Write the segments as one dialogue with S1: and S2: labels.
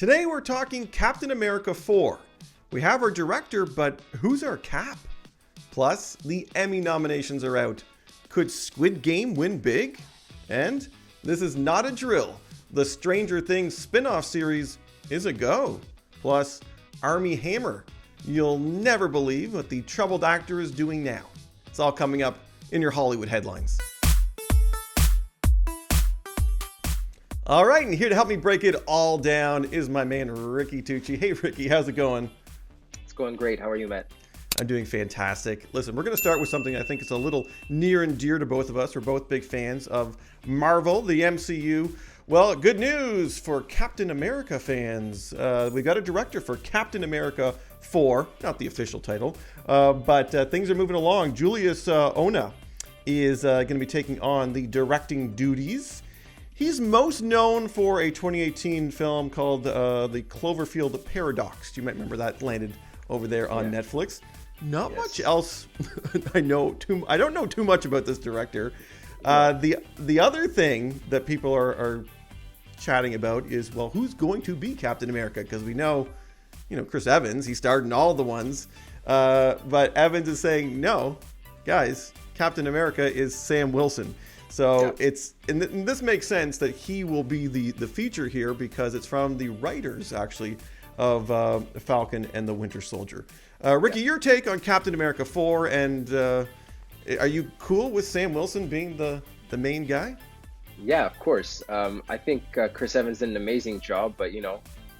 S1: Today we're talking Captain America 4. We have our director, but who's our Cap? Plus, the Emmy nominations are out. Could Squid Game win big? And this is not a drill. The Stranger Things spinoff series is a go. Plus, Armie Hammer. You'll never believe what the troubled actor is doing now. It's all coming up in your Hollywood headlines. All right, and here to help me break it all down is my man, Ricky Tucci. Hey, Ricky, how's it going?
S2: It's going great. How are you, Matt?
S1: I'm doing fantastic. Listen, we're going to start with something I think is a little near and dear to both of us. We're both big fans of Marvel, the MCU. Well, good news for Captain America fans. We got a director for Captain America 4, not the official title, but things are moving along. Julius Ona is going to be taking on the directing duties. He's most known for a 2018 film called The Cloverfield Paradox. You might remember that landed over there on Netflix. Not much else I don't know too much about this director. The other thing that people are chatting about is, well, who's going to be Captain America? Because we know, Chris Evans, he starred in all the ones. But Evans is saying, no, guys, Captain America is Sam Wilson. So and this makes sense that he will be the feature here because it's from the writers, actually, of Falcon and the Winter Soldier. Ricky, your take on Captain America 4, and are you cool with Sam Wilson being the main guy?
S2: Yeah, of course. I think Chris Evans did an amazing job, but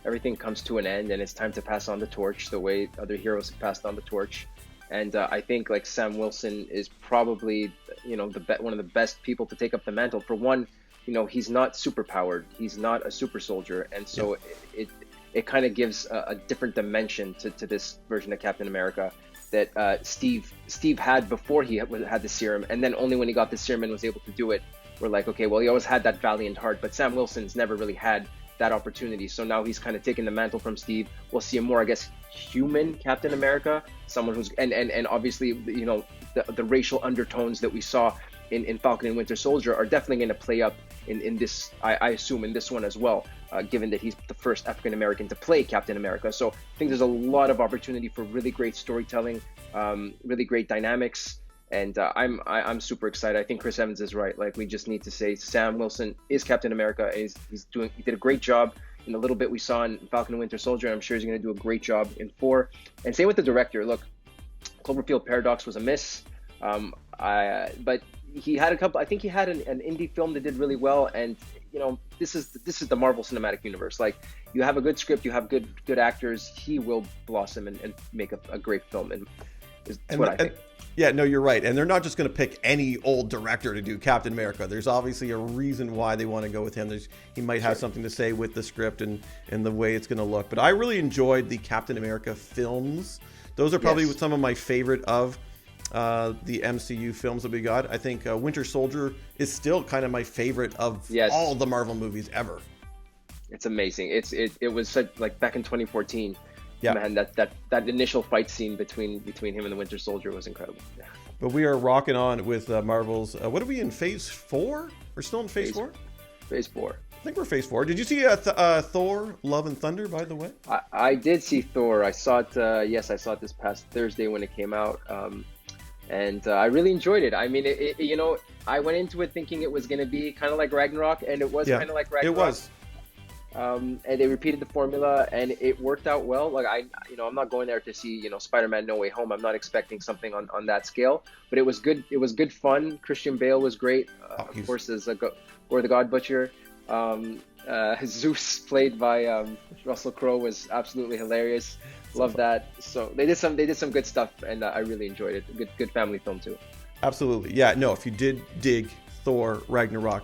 S2: everything comes to an end and it's time to pass on the torch the way other heroes have passed on the torch. And I think Sam Wilson is probably, one of the best people to take up the mantle. For one, he's not super powered. He's not a super soldier. And so it kind of gives a different dimension to this version of Captain America that Steve had before he had the serum. And then only when he got the serum and was able to do it, we're like, okay, well, he always had that valiant heart. But Sam Wilson's never really had that opportunity. So now he's kind of taken the mantle from Steve. We'll see a more, I guess, human Captain America, someone who's and obviously the racial undertones that we saw in Falcon and Winter Soldier are definitely going to play up in this, I assume, in this one as well, given that he's the first African American to play Captain America. So I think there's a lot of opportunity for really great storytelling, really great dynamics. And I'm super excited. I think Chris Evans is right. We just need to say Sam Wilson is Captain America. He did a great job in the little bit we saw in Falcon and Winter Soldier. And I'm sure he's going to do a great job in 4. And same with the director. Look, Cloverfield Paradox was a miss, but he had a couple. I think he had an indie film that did really well. And this is the Marvel Cinematic Universe. You have a good script, you have good actors. He will blossom and make a great film. And that's what I think.
S1: Yeah, no, you're right. And they're not just going to pick any old director to do Captain America. There's obviously a reason why they want to go with him. He might have something to say with the script and the way it's going to look. But I really enjoyed the Captain America films. Those are probably some of my favorite of the MCU films that we got. I think Winter Soldier is still kind of my favorite of all the Marvel movies ever. It's
S2: amazing. It was such, back in 2014. Yeah, man, that initial fight scene between him and the Winter Soldier was incredible. Yeah.
S1: But we are rocking on with Marvel's. What are we in, Phase 4? We're still in Phase 4?
S2: Phase 4.
S1: I think we're Phase 4. Did you see Thor: Love and Thunder, by the way?
S2: I did see Thor. I saw it. I saw it this past Thursday when it came out, and I really enjoyed it. I mean, I went into it thinking it was going to be kind of like Ragnarok, and it was kind of like Ragnarok.
S1: It was.
S2: And they repeated the formula and it worked out well. I'm not going there to see, Spider-Man No Way Home. I'm not expecting something on that scale, but it was good. It was good fun. Christian Bale was great. Of course, as or the God Butcher. Zeus, played by Russell Crowe, was absolutely hilarious. Love that. So they did some good stuff, and I really enjoyed it. Good family film too.
S1: Absolutely. Yeah, no, if you did dig Thor Ragnarok,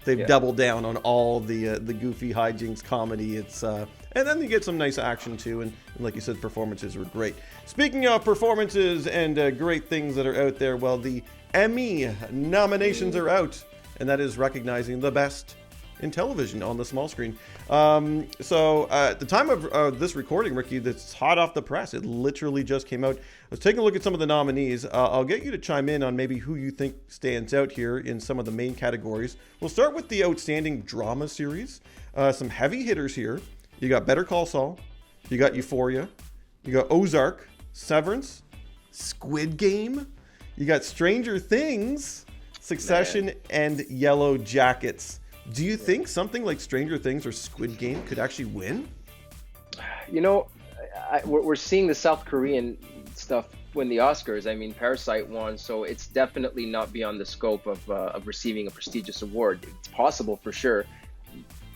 S1: they've doubled down on all the goofy hijinks comedy. It's and then you get some nice action too, and like you said, performances were great. Speaking of performances and great things that are out there, well, the Emmy nominations are out, and that is recognizing the best in television on the small screen. So at the time of this recording, Ricky, that's hot off the press. It literally just came out. I was taking a look at some of the nominees. I'll get you to chime in on maybe who you think stands out here in some of the main categories. We'll start with the Outstanding Drama Series. Some heavy hitters here. You got Better Call Saul. You got Euphoria. You got Ozark, Severance, Squid Game. You got Stranger Things, Succession, and Yellow Jackets. Do you think something like Stranger Things or Squid Game could actually win?
S2: You know, we're seeing the South Korean stuff win the Oscars. I mean, Parasite won, so it's definitely not beyond the scope of receiving a prestigious award. It's possible for sure.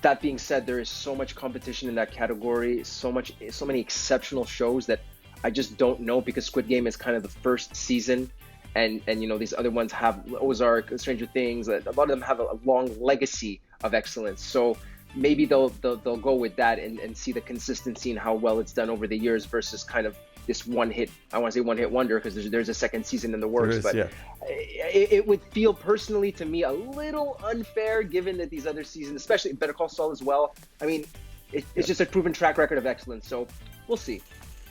S2: That being said, there is so much competition in that category, so many exceptional shows that I just don't know, because Squid Game is kind of the first season, and you know, these other ones have Ozark, Stranger Things. A lot of them have a long legacy of excellence. So maybe they'll go with that and see the consistency and how well it's done over the years versus kind of this one hit. I want to say one hit wonder, because there's a second season in the works. But yeah. It would feel personally to me a little unfair, given that these other seasons, especially Better Call Saul as well. I mean, it's just a proven track record of excellence. So we'll see.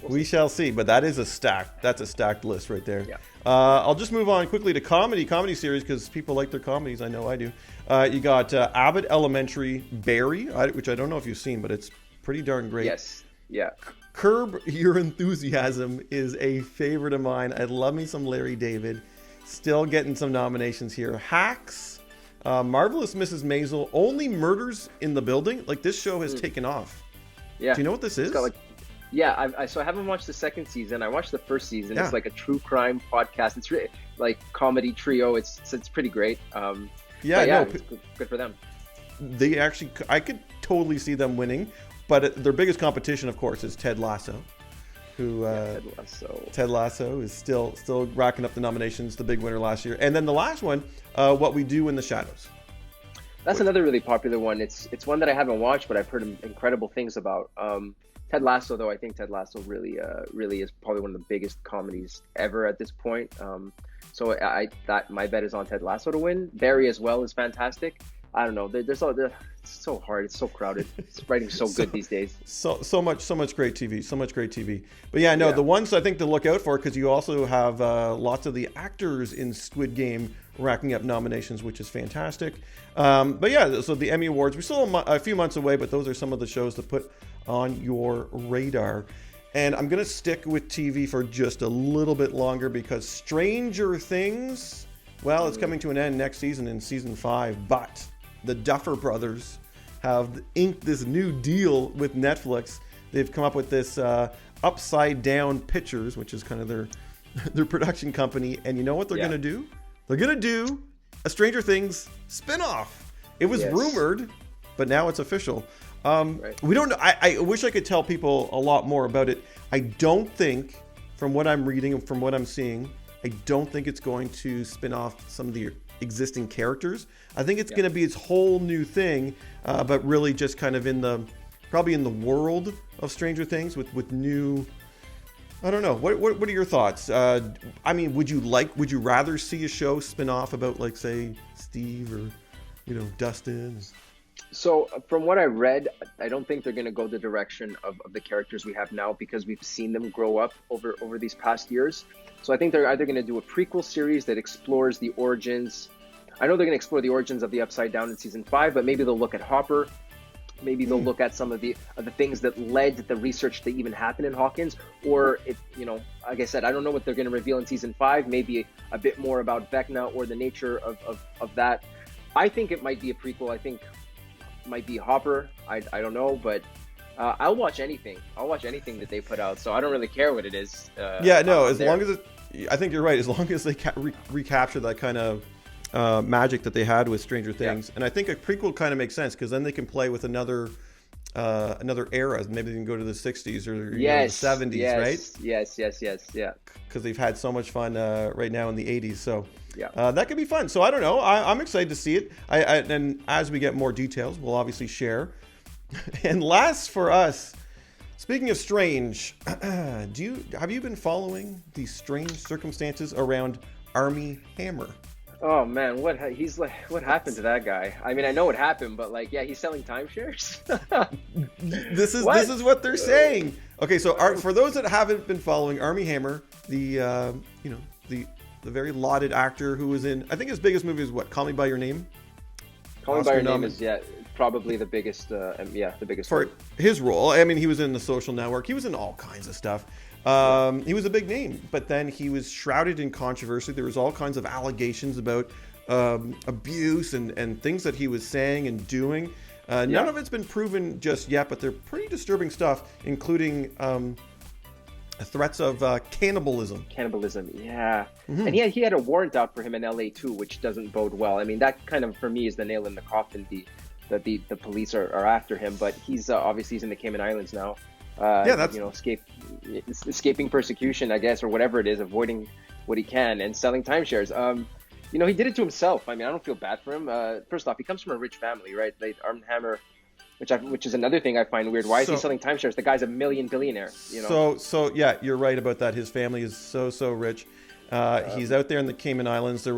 S1: We shall see, but that's a stacked list right there.
S2: Yeah.
S1: I'll just move on quickly to comedy series, because people like their comedies. I know I do. You got Abbott Elementary, Barry, which I don't know if you've seen, but it's pretty darn great.
S2: Yes. Yeah.
S1: Curb Your Enthusiasm is a favorite of mine. I love me some Larry David. Still getting some nominations here. Hacks, Marvelous Mrs. Maisel, Only Murders in the Building. Like, this show has taken off.
S2: Yeah.
S1: Do you know what this is?
S2: Yeah, so I haven't watched the second season. I watched the first season. Yeah. It's like a true crime podcast. It's really like comedy trio. It's pretty great. It's good for them.
S1: They actually, I could totally see them winning, but their biggest competition, of course, is Ted Lasso, who Ted Lasso is still racking up the nominations. The big winner last year, and then the last one, What We Do in the Shadows.
S2: That's another really popular one. It's one that I haven't watched, but I've heard incredible things about. Ted Lasso, though, I think Ted Lasso really is probably one of the biggest comedies ever at this point. So my bet is on Ted Lasso to win. Barry as well is fantastic. I don't know. It's so hard. It's so crowded. It's writing so good these days. So much great TV. But the ones I think to look out for, because you also have lots of the actors in Squid Game racking up nominations, which is fantastic. So the Emmy Awards, we're still a few months away, but those are some of the shows to put on your radar. And I'm going to stick with TV for just a little bit longer, because Stranger Things, well, it's coming to an end next season in season 5, but the Duffer brothers have inked this new deal with Netflix. They've come up with this Upside Down Pictures, which is kind of their production company. And you know what they're going to do? They're going to do a Stranger Things spinoff. It was rumored, but now it's official. We don't know. I wish I could tell people a lot more about it. I don't think, from what I'm reading and from what I'm seeing, I don't think it's going to spin off some of the existing characters. I think it's going to be its whole new thing, but really just kind of probably in the world of Stranger Things with new. I don't know. What are your thoughts? I mean, would you rather see a show spin off about, like, say, Steve or, Dustin? So from what I read, I don't think they're going to go the direction of the characters we have now, because we've seen them grow up over these past years. So I think they're either going to do a prequel series that explores the origins. I know they're going to explore the origins of the Upside Down in season 5, but maybe they'll look at Hopper. Maybe they'll look at some of the things that led the research to even happen in Hawkins. Or, like I said, I don't know what they're going to reveal in season 5. Maybe a bit more about Vecna or the nature of that. I think it might be a prequel. I think it might be Hopper. I don't know, but I'll watch anything. I'll watch anything that they put out. So I don't really care what it is.
S1: Long as I think you're right. As long as they recapture that kind of magic that they had with Stranger Things, and I think a prequel kind of makes sense, because then they can play with another era. Maybe they can go to the 60s or the 70s, right?
S2: Yes, yeah.
S1: Because they've had so much fun right now in the 80s, so that could be fun. So I don't know. I'm excited to see it. And as we get more details, we'll obviously share. And last for us, speaking of strange, have you been following the strange circumstances around Armie Hammer?
S2: Oh man, what happened to that guy? I mean, I know what happened, but he's selling timeshares.
S1: This is what they're saying. Okay, so for those that haven't been following, Armie Hammer, the very lauded actor who was in, I think his biggest movie is what, Call Me by Your Name.
S2: Call Me by Your Name is probably the biggest, the biggest
S1: for
S2: one.
S1: his role. I mean, he was in The Social Network. He was in all kinds of stuff. He was a big name, but then he was shrouded in controversy. There was all kinds of allegations about abuse and things that he was saying and doing. None of it's been proven just yet, but they're pretty disturbing stuff, including threats of cannibalism.
S2: Cannibalism, yeah. And he had a warrant out for him in LA too, which doesn't bode well. I mean, that kind of, for me, is the nail in the coffin, that the police are after him. But he's obviously he's in the Cayman Islands now. That's escaping persecution, I guess, or whatever it is, avoiding what he can and selling timeshares. He did it to himself. I mean, I don't feel bad for him. First off, he comes from a rich family, right? Like Armie Hammer, which is another thing I find weird. Why is he selling timeshares? The guy's a billionaire.
S1: So yeah, you're right about that. His family is so rich. He's out there in the Cayman Islands. They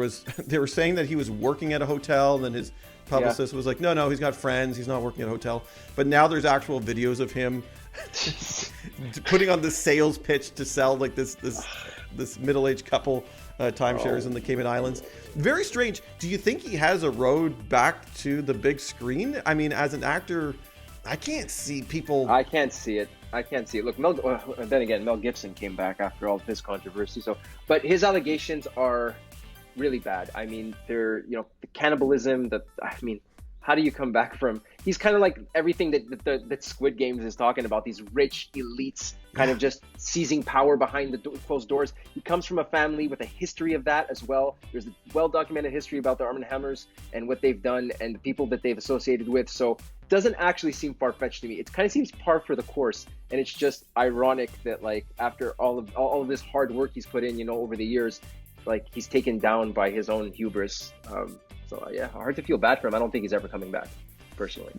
S1: were saying that he was working at a hotel, and then his publicist was like, no, he's got friends. He's not working at a hotel. But now there's actual videos of him putting on the sales pitch to sell like this middle-aged couple timeshares in the Cayman Islands. Very strange. Do you think he has a road back to the big screen? I mean, as an actor, I can't see people.
S2: I can't see it. Look, then again, Mel Gibson came back after all of his controversy. But his allegations are really bad. I mean, they're the cannibalism. How do you come back from? He's kind of like everything that Squid Games is talking about. These rich elites kind of just seizing power behind the closed doors. He comes from a family with a history of that as well. There's a well-documented history about the Armie Hammers and what they've done and the people that they've associated with. So it doesn't actually seem far-fetched to me. It kind of seems par for the course, and it's just ironic that after all of this hard work he's put in, over the years, he's taken down by his own hubris. Hard to feel bad for him. I don't think he's ever coming back, personally.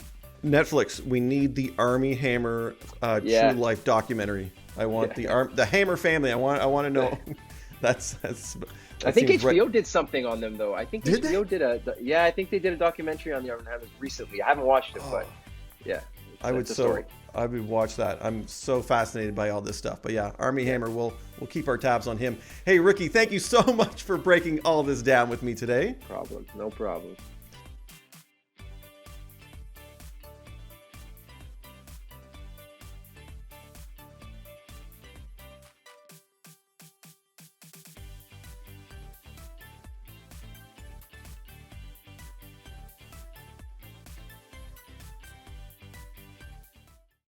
S1: Netflix, we need the Armie Hammer true life documentary. I want the Hammer family. I want to know. That
S2: I think HBO did something on them though. I think HBO did I think they did a documentary on the Armie Hammers recently. I haven't watched it, but yeah.
S1: I would watch that. I'm so fascinated by all this stuff. But yeah, Armie Hammer, we'll keep our tabs on him. Hey, Ricky, thank you so much for breaking all this down with me today.
S2: No problem.